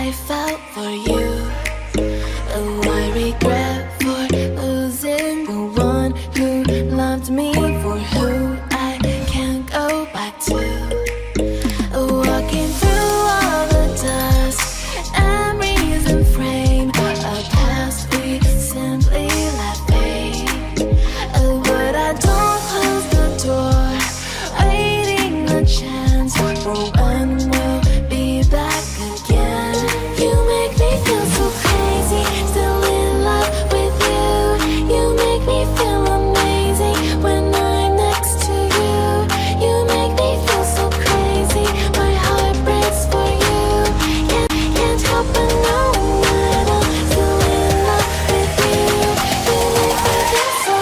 I felt for you. Oh, I regret for losing the one who loved me for who I can't go back to. Walking through all the dust, memories and frame, a past we simply let fade. Oh, but I don't close the door, waiting a chance for when we'll be back again. You make me feel so crazy, still in love with you. You make me feel amazing when I'm next to you. You make me feel so crazy, my heart breaks for you. Can't help but knowing that I'm still in love with you. You make me feel so.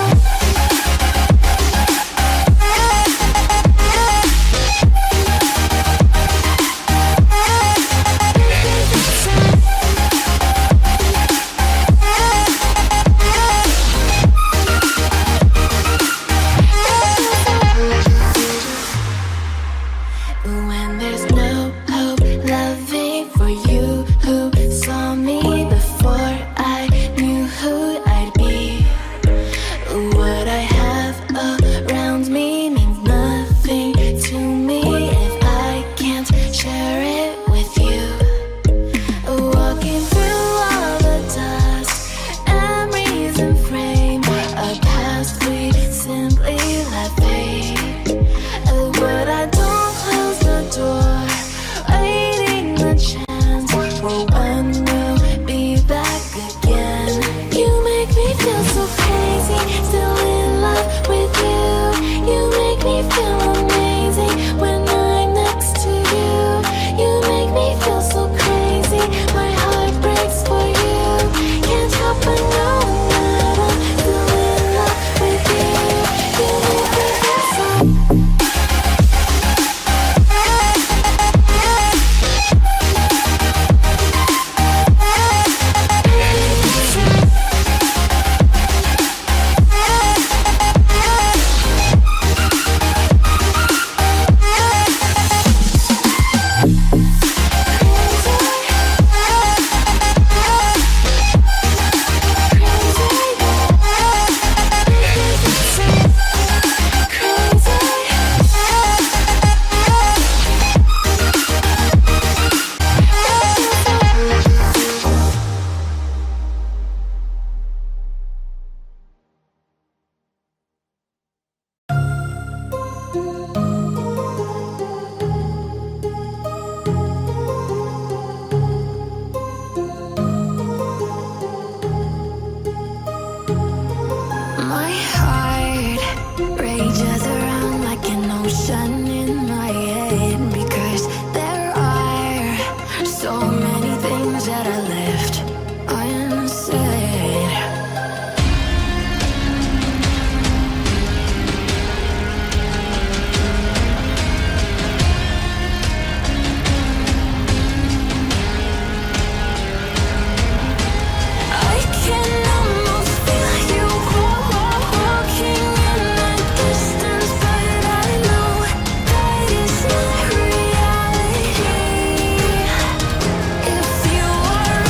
When there's no hope, loving for you who saw me before I knew who I'd be. What I have around me means nothing to me if I can't share it with you. Walking through all the dust, memories and frame, a past we simply let fade. But I don't close the door, waiting the chance for when we'll be back again. You make me feel so crazy, still in love with you. You make me feel amazing when I'm next to you. You make me feel so crazy, my heart breaks for you. Can't help but knowing that I'm still in love with you. You make me feel so. My heart rages around like an ocean in my head, because there are so many things that I left unsaid. I can almost feel you walking in the distance, but I know that it's not reality. If you are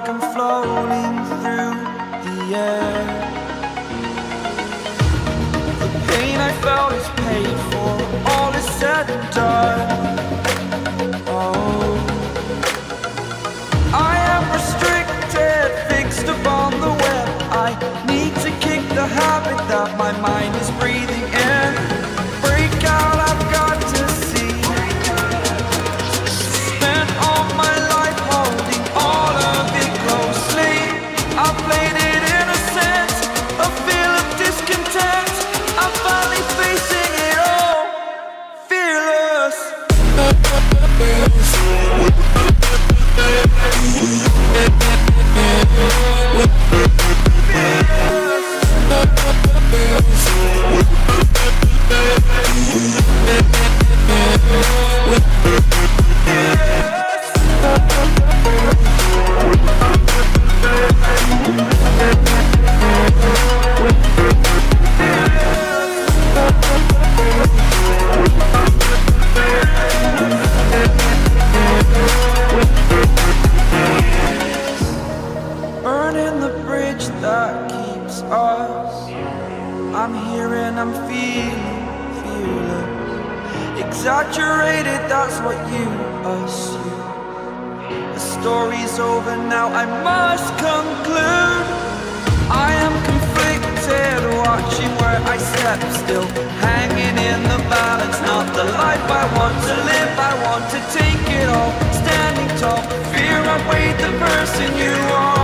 like I'm floating through the air. The pain I felt is paid for, all is said and done. Oh, I am restricted, fixed upon the web. I need to kick the habit that my mind is breathing in. Break out, I've got to see. Spent all my life holding all of it closely. I played it innocent, a feel of discontent. I'm finally facing it all, fearless. Burning the bridge that keeps us. I'm here and I'm feeling fearless. Exaggerated, that's what you assume. The story's over now, I must conclude. I am conflicted, watching where I step still, hanging in the balance. Not the life I want to live, I want to take it all. Standing tall, fear outweighed the person you are.